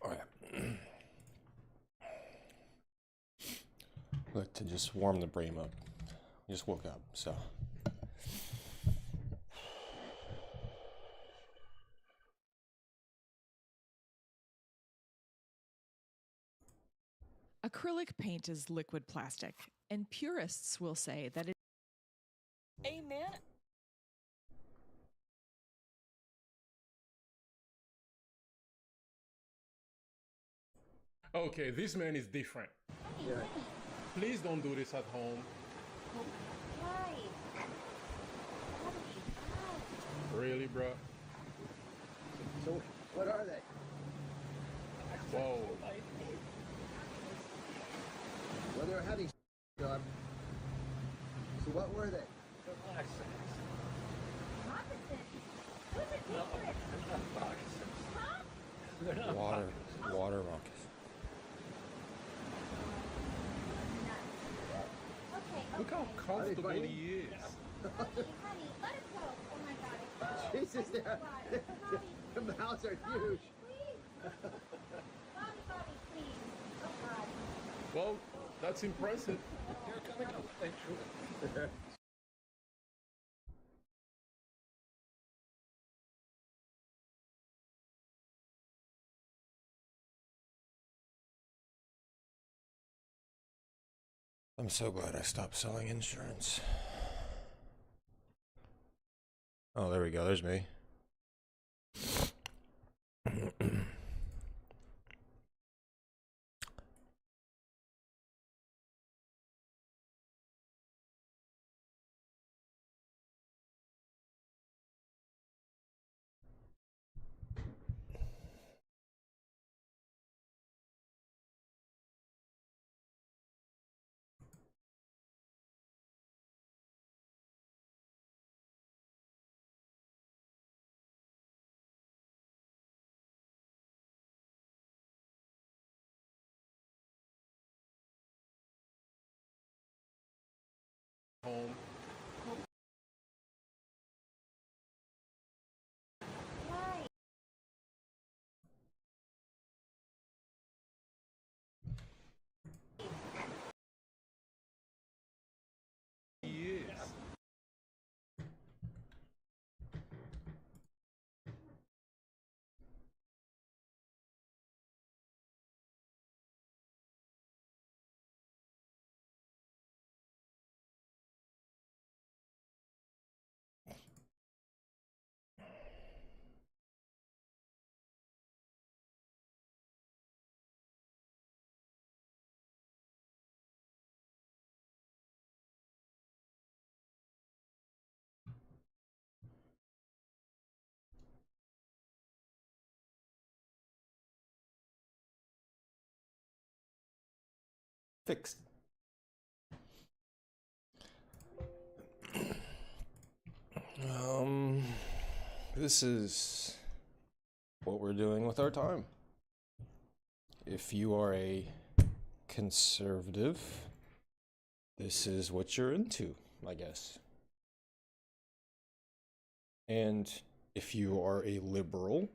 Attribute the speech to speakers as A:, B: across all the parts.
A: All right. Look, to just warm the brain up. I just woke up, so.
B: Acrylic paint is liquid plastic, and purists will say that it.
C: Amen.
D: Okay, this man is different.
E: Yeah.
D: Please don't do this at home.
E: Why?
D: Really, bro?
E: So, what are they?
D: Whoa.
E: Well, they were having done. So, what were they?
A: Water rockets.
D: Look how comfortable he is.
F: Honey, let it go. Oh my god.
E: Jesus, the mouths are huge.
F: Bobby, please. Oh god.
D: Well, that's impressive.
E: They're coming up. Thank you.
A: I'm so glad I stopped selling insurance. Oh, there we go. There's me.
D: Home. He is.
A: Fixed. This is what we're doing with our time. If you are a conservative, this is what you're into, I guess. And if you are a liberal,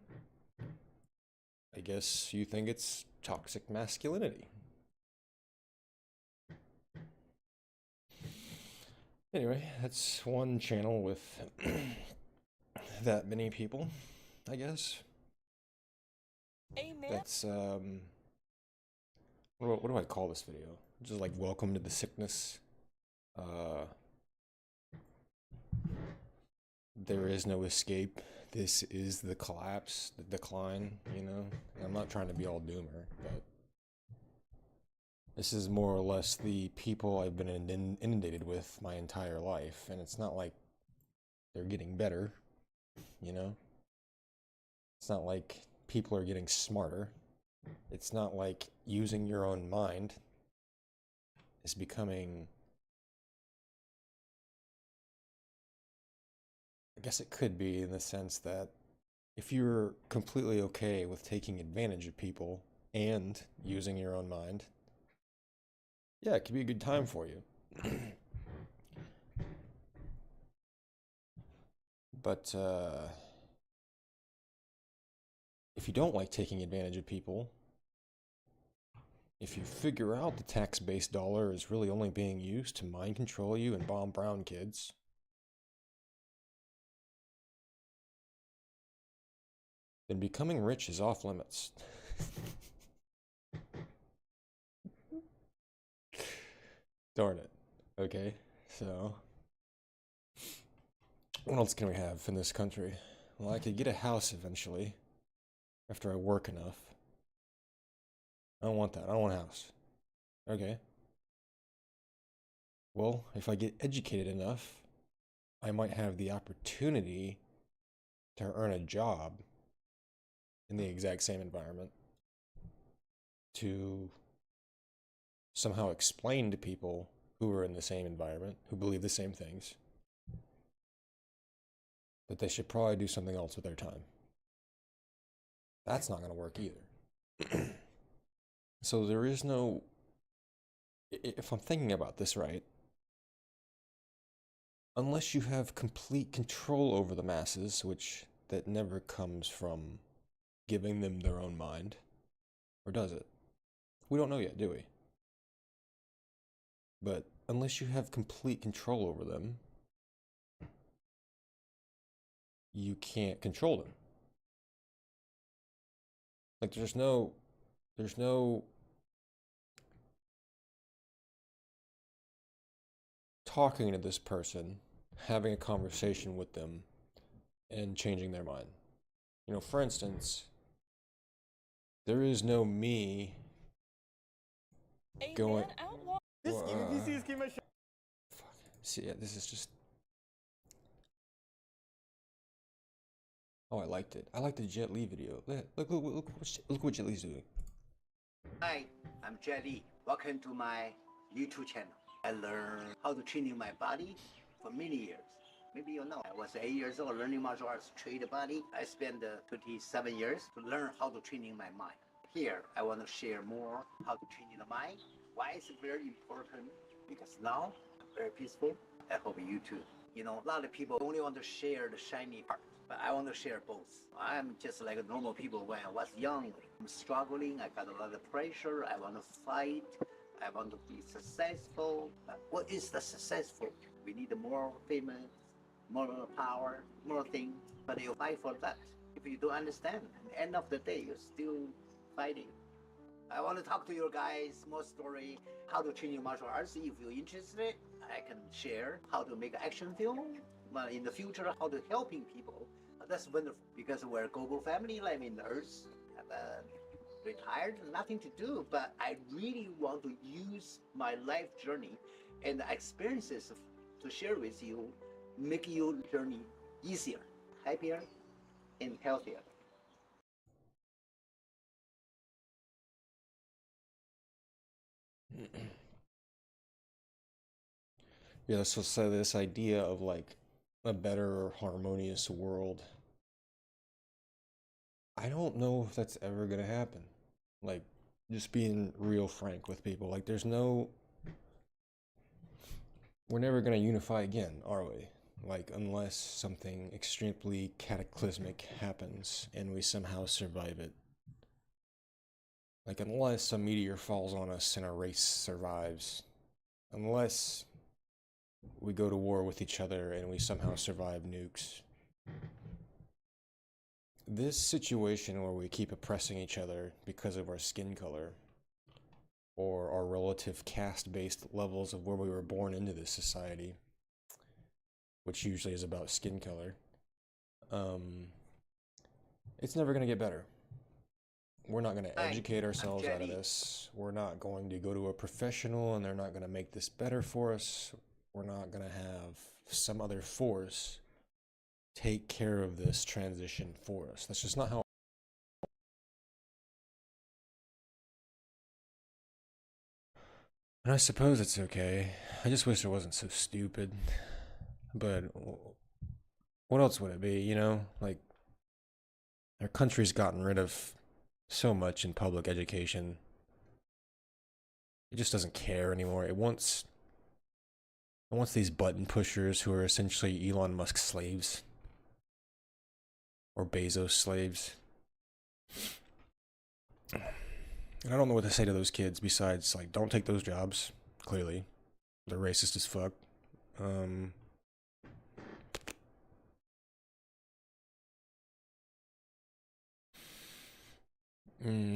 A: I guess you think it's toxic masculinity. Anyway, that's one channel with that many people, I guess.
C: Amen.
A: That's, what do I call this video? Just like welcome to the sickness. There is no escape. This is the collapse, the decline, you know? And I'm not trying to be all doomer, but this is more or less the people I've been inundated with my entire life, and it's not like they're getting better, you know? It's not like people are getting smarter. It's not like using your own mind is becoming... I guess it could be in the sense that if you're completely okay with taking advantage of people and using your own mind, yeah, it could be a good time for you. But if you don't like taking advantage of people, if you figure out the tax-based dollar is really only being used to mind control you and bomb brown kids, then becoming rich is off limits. Darn it. Okay, so what else can we have in this country? Well, I could get a house eventually, after I work enough. I don't want that. I don't want a house. Okay. Well, if I get educated enough, I might have the opportunity to earn a job in the exact same environment, to somehow explain to people who are in the same environment, who believe the same things, that they should probably do something else with their time. That's not going to work either. So there is no, if I'm thinking about this right, unless you have complete control over the masses, which that never comes from giving them their own mind, or does it? We don't know yet, do we? But unless you have complete control over them, you can't control them. Like there's no talking to this person, having a conversation with them, and changing their mind. You know, for instance, there is no me
C: A
A: going.
C: man outlaw.
A: Fuck. See, yeah, this is just. Oh, I liked it. I liked the Jet Li video. Look what Jet Li's doing.
G: Hi, I'm Jelly. Welcome to my YouTube channel. I learned how to training my body for many years. Maybe you know, I was 8 years old learning martial arts, train the body. I spent 27 years to learn how to training my mind. Here, I want to share more how to training the mind. Why is it very important? Because now I'm very peaceful. I hope you too. You know, a lot of people only want to share the shiny part, but I want to share both. I'm just like a normal people when I was young. I'm struggling. I got a lot of pressure. I want to fight. I want to be successful. But what is the successful? We need more famous, more power, more things. But you fight for that. If you don't understand, at the end of the day, you're still fighting. I want to talk to you guys more story, how to train your martial arts. If you're interested, I can share how to make an action film. But in the future, how to helping people. That's wonderful because we're a global family, like in the earth. Retired, nothing to do, but I really want to use my life journey and the experiences to share with you, make your journey easier, happier, and healthier.
A: Yeah, so this idea of like a better or harmonious world, I don't know if that's ever gonna happen. Like, just being real frank with people, like we're never gonna unify again, are we? Like, unless something extremely cataclysmic happens and we somehow survive it. Like, unless a meteor falls on us and a race survives. Unless we go to war with each other and we somehow survive nukes. This situation where we keep oppressing each other because of our skin color or our relative caste-based levels of where we were born into this society, which usually is about skin color, it's never going to get better. We're not going to educate ourselves out of this. We're not going to go to a professional and they're not going to make this better for us. We're not going to have some other force take care of this transition for us. That's just not how. And I suppose it's okay. I just wish it wasn't so stupid. But what else would it be, you know? Like, our country's gotten rid of so much in public education. It just doesn't care anymore. It wants these button pushers who are essentially Elon Musk slaves. Or Bezos slaves. And I don't know what to say to those kids besides, like, don't take those jobs. Clearly. They're racist as fuck.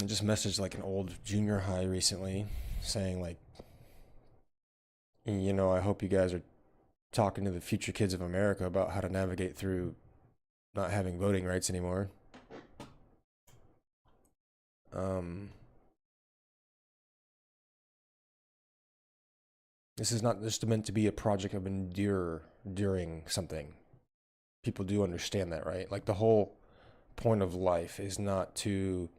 A: Just messaged, like, an old junior high recently saying, like, you know, I hope you guys are talking to the future kids of America about how to navigate through not having voting rights anymore. This is not just meant to be a project of enduring something. People do understand that, right? Like, the whole point of life is not to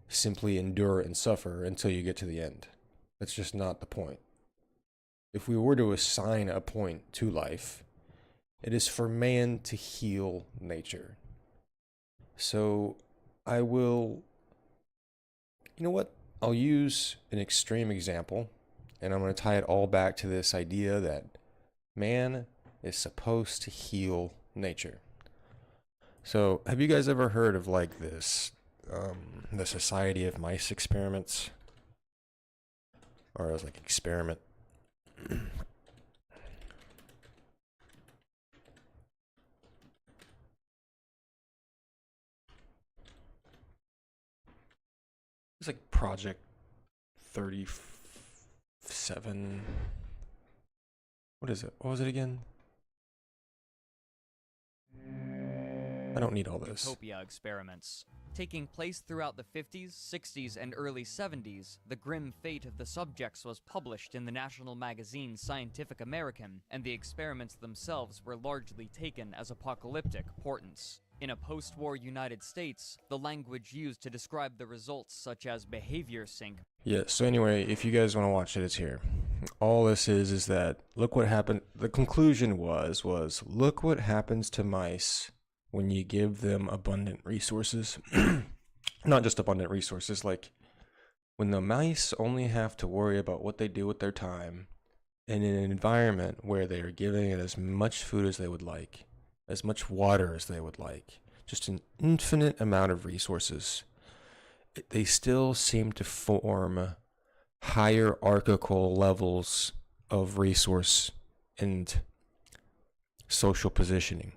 A: simply endure and suffer until you get to the end. That's just not the point. If we were to assign a point to life, it is for man to heal nature. So I will, you know what? I'll use an extreme example, and I'm going to tie it all back to this idea that man is supposed to heal nature. So have you guys ever heard of, like, this, the Society of Mice experiments? Or as, like, experiment. It's like Project 37. What is it? What was it again? I don't need all this.
H: Utopia experiments. Taking place throughout the 50s, 60s, and early 70s, the grim fate of the subjects was published in the national magazine Scientific American, and the experiments themselves were largely taken as apocalyptic portents. In a post-war United States, the language used to describe the results, such as behavior sync.
A: Yeah, so anyway, if you guys want to watch it, it's here. All this is that, look what happened. The conclusion was look what happens to mice when you give them abundant resources. Not just abundant resources, like when the mice only have to worry about what they do with their time in an environment where they are giving it as much food as they would like, as much water as they would like, just an infinite amount of resources, they still seem to form hierarchical levels of resource and social positioning.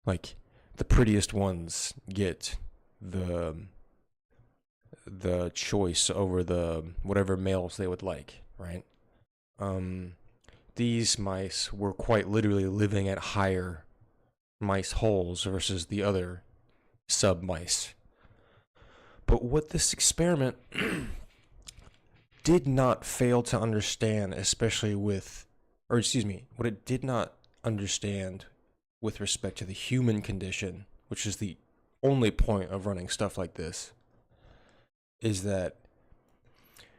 A: Like, the prettiest ones get the choice over the whatever males they would like, right? These mice were quite literally living at higher mice holes versus the other sub mice. But what this experiment did not fail to understand, especially with, or excuse me, what it did not understand with respect to the human condition, which is the only point of running stuff like this, is that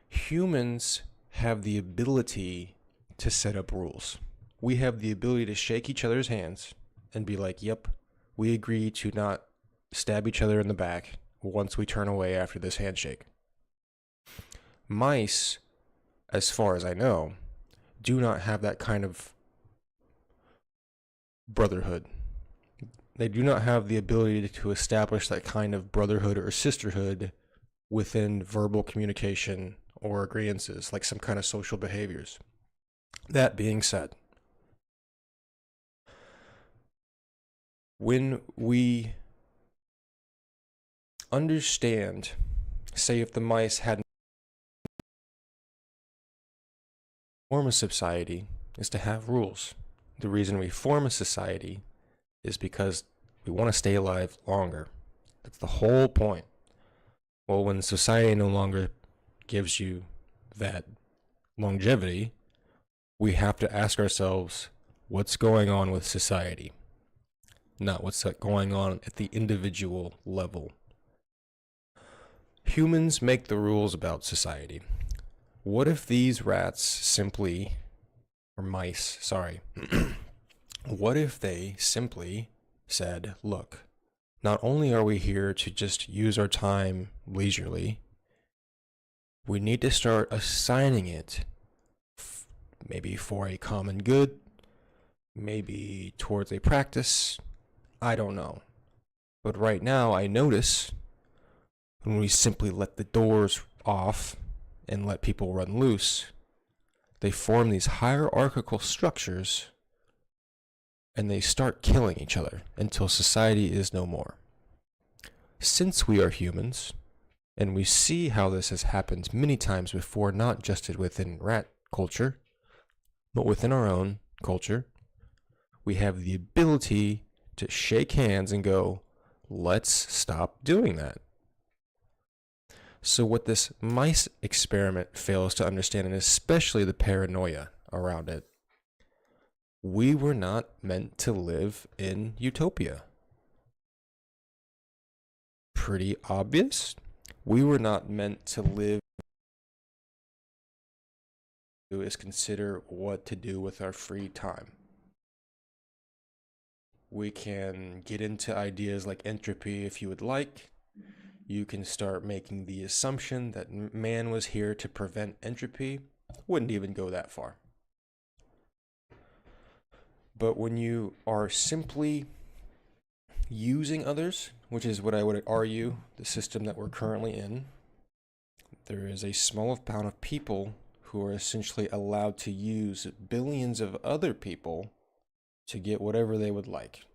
A: humans have the ability to set up rules. We have the ability to shake each other's hands and be like, yep, we agree to not stab each other in the back once we turn away after this handshake. Mice, as far as I know, do not have that kind of brotherhood. They do not have the ability to establish that kind of brotherhood or sisterhood within verbal communication or agreeances, like some kind of social behaviors. That being said, when we understand, say if the mice hadn't form a society is to have rules. The reason we form a society is because we want to stay alive longer. That's the whole point. Well, when society no longer gives you that longevity, we have to ask ourselves, what's going on with society? Not what's going on at the individual level. Humans make the rules about society. What if these rats simply, or mice, sorry, what if they simply said, look, not only are we here to just use our time leisurely, we need to start assigning it maybe for a common good, maybe towards a practice, I don't know. But right now I notice when we simply let the doors off and let people run loose, they form these hierarchical structures and they start killing each other until society is no more. Since we are humans, and we see how this has happened many times before, not just within rat culture, but within our own culture, we have the ability to shake hands and go, let's stop doing that. So what this mice experiment fails to understand, and especially the paranoia around it, we were not meant to live in utopia. Pretty obvious. We were not meant to live is consider what to do with our free time. We can get into ideas like entropy if you would like. You can start making the assumption that man was here to prevent entropy. Wouldn't even go that far. But when you are simply using others, which is what I would argue the system that we're currently in, there is a small amount of people who are essentially allowed to use billions of other people to get whatever they would like.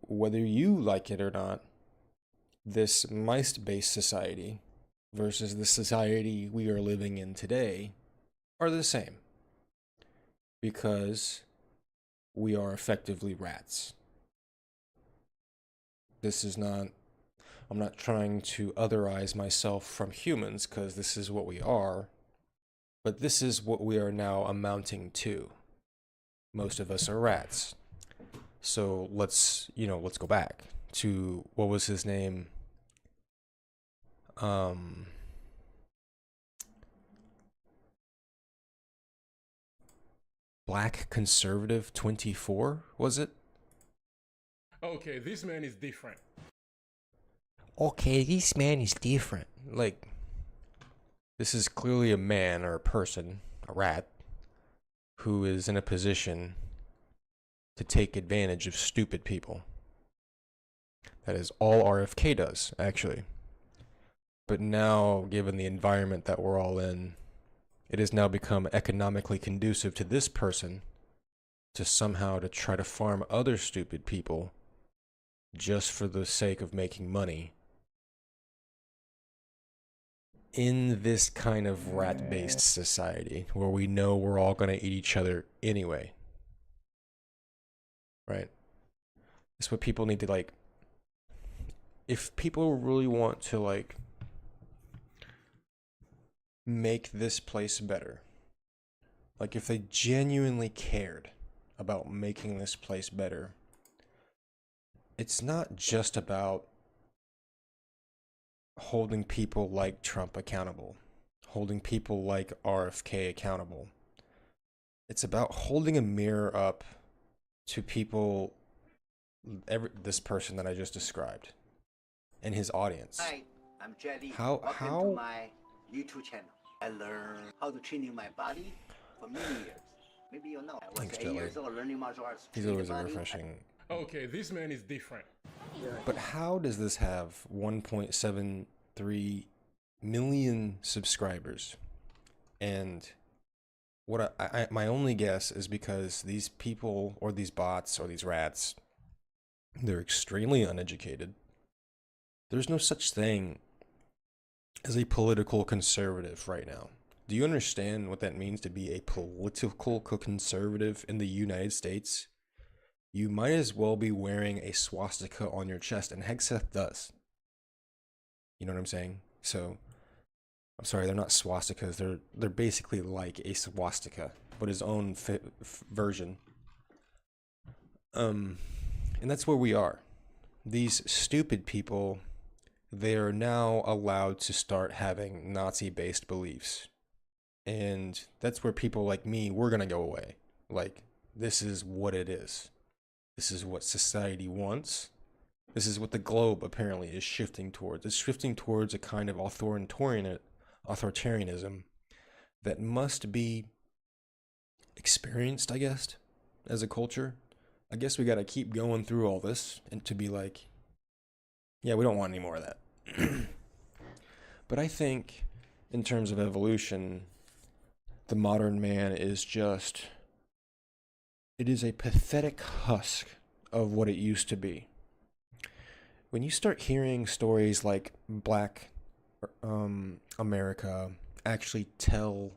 A: Whether you like it or not, this mice-based society versus the society we are living in today are the same, because we are effectively rats. This is not, I'm not trying to otherize myself from humans, because this is what we are, but this is what we are now amounting to. Most of us are rats. So let's go back to, what was his name? Black Conservative 24, was it?
D: Okay, this man is different.
A: Okay, this man is different. Like, this is clearly a man or a person, a rat, who is in a position to take advantage of stupid people. That is all RFK does, actually. But now, given the environment that we're all in, it has now become economically conducive to this person to somehow to try to farm other stupid people just for the sake of making money in this kind of rat-based society where we know we're all going to eat each other anyway. Right? That's what people need to, like, if people really want to, like, make this place better, like if they genuinely cared about making this place better, it's not just about holding people like Trump accountable, holding people like RFK accountable. It's about holding a mirror up to people, this person that I just described, and his audience.
G: Hi, I'm Jelly.
A: How
G: Welcome to my YouTube channel. I learned how to train my body for many years. Maybe you know. I was
A: Thanks,
G: 8
A: Jelly.
G: years old learning martial arts.
A: He's always a refreshing.
D: Okay, this man is different.
A: But how does this have 1.73 million subscribers? And what my only guess is because these people, or these bots, or these rats, they're extremely uneducated. There's no such thing as a political conservative right now. Do you understand what that means to be a political conservative in the United States? You might as well be wearing a swastika on your chest, and Hegseth does. You know what I'm saying? So, I'm sorry, they're not swastikas. They're basically like a swastika, but his own version. And that's where we are. These stupid people, they are now allowed to start having Nazi-based beliefs. And that's where people like me, we're gonna go away. Like, this is what it is. This is what society wants. This is what the globe apparently is shifting towards. It's shifting towards a kind of authoritarianism that must be experienced, I guess, as a culture. I guess we gotta keep going through all this and to be like, Yeah, we don't want any more of that. But I think, in terms of evolution, the modern man is just. It is a pathetic husk of what it used to be. When you start hearing stories like Black America actually tell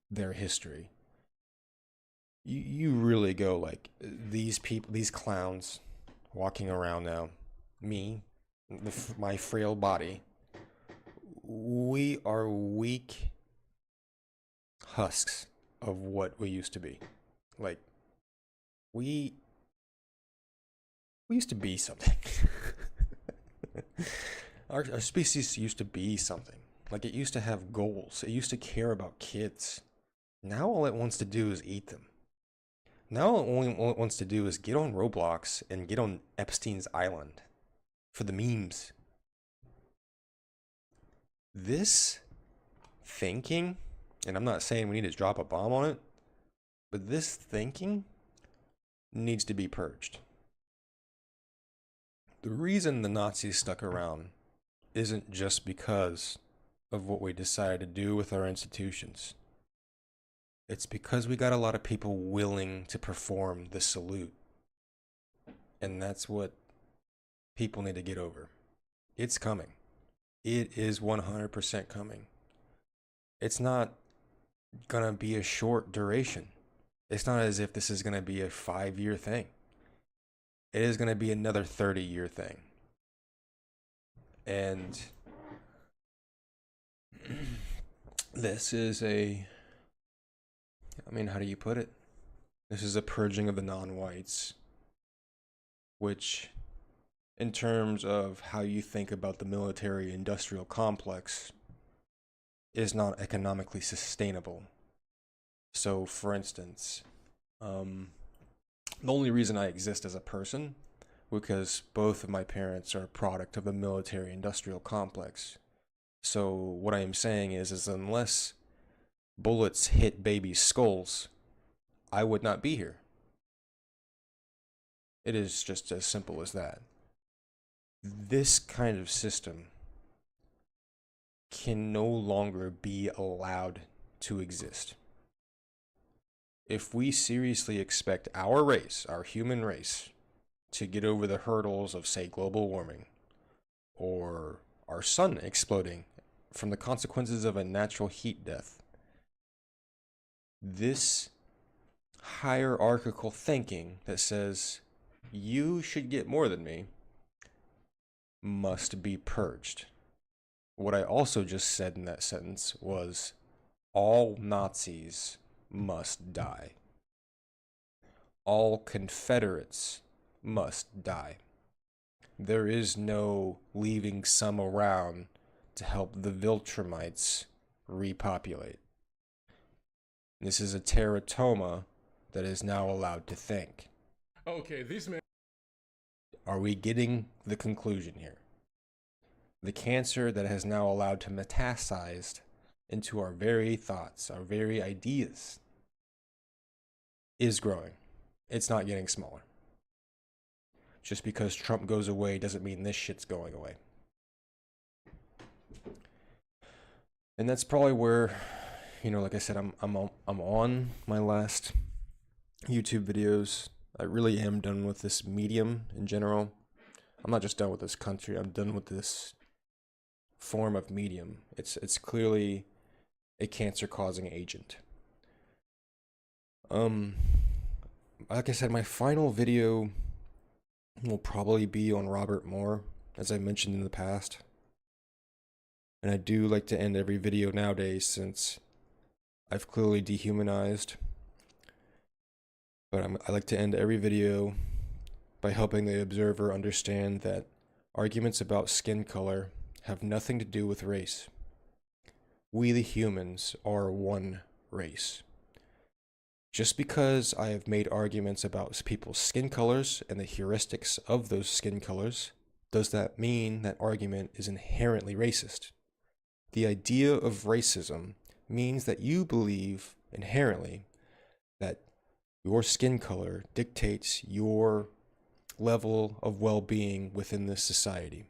A: their history, you really go like, these people, these clowns walking around now, me, my frail body, we are weak husks of what we used to be. Like, we used to be something. Our species used to be something. Like, it used to have goals. It used to care about kids. Now all it wants to do is eat them. Now all it wants to do is get on Roblox and get on Epstein's Island for the memes. This thinking, and I'm not saying we need to drop a bomb on it, but this thinking needs to be purged. The reason the Nazis stuck around isn't just because of what we decided to do with our institutions. It's because we got a lot of people willing to perform the salute. And that's what people need to get over. It's coming. It is 100% coming. It's not gonna be a short duration. It's not as if this is gonna be a 5-year thing. It is gonna be another 30-year thing. And this is how do you put it? This is a purging of the non-whites, which, in terms of how you think about the military-industrial complex, is not economically sustainable. So, for instance, the only reason I exist as a person, because both of my parents are a product of the military-industrial complex. So what I am saying is unless bullets hit babies' skulls, I would not be here. It is just as simple as that. This kind of system can no longer be allowed to exist. If we seriously expect our race, our human race, to get over the hurdles of, say, global warming, or our sun exploding from the consequences of a natural heat death, this hierarchical thinking that says you should get more than me must be purged. What I also just said in that sentence was all Nazis must die. All Confederates must die. There is no leaving some around to help the Viltrumites repopulate. This is a teratoma that is now allowed to think.
D: Okay, this man.
A: Are we getting the conclusion here? The cancer that has now allowed to metastasize into our very thoughts, our very ideas, is growing. It's not getting smaller. Just because Trump goes away doesn't mean this shit's going away. And that's probably where, like I said, I'm on my last YouTube videos. I really am done with this medium in general. I'm not just done with this country. I'm done with this form of medium. It's clearly a cancer-causing agent. Like I said, my final video will probably be on Robert Moore, as I mentioned in the past. And I do like to end every video nowadays since I've clearly dehumanized. But I like to end every video by helping the observer understand that arguments about skin color have nothing to do with race. We, the humans, are one race. Just because I have made arguments about people's skin colors and the heuristics of those skin colors, does that mean that argument is inherently racist? The idea of racism means that you believe inherently that your skin color dictates your level of well-being within this society.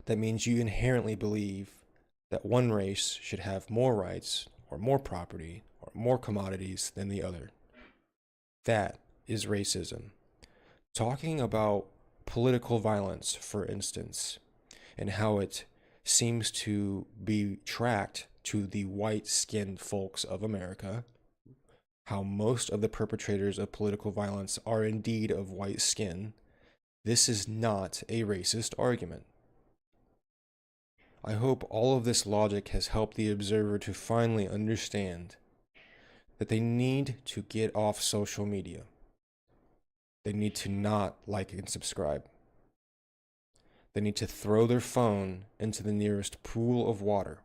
A: that means you inherently believe that one race should have more rights or more property or more commodities than the other. That is racism. Talking about political violence, for instance, and how it seems to be tracked to the white-skinned folks of America, how most of the perpetrators of political violence are indeed of white skin, this is not a racist argument. I hope all of this logic has helped the observer to finally understand that they need to get off social media. They need to not like and subscribe. They need to throw their phone into the nearest pool of water.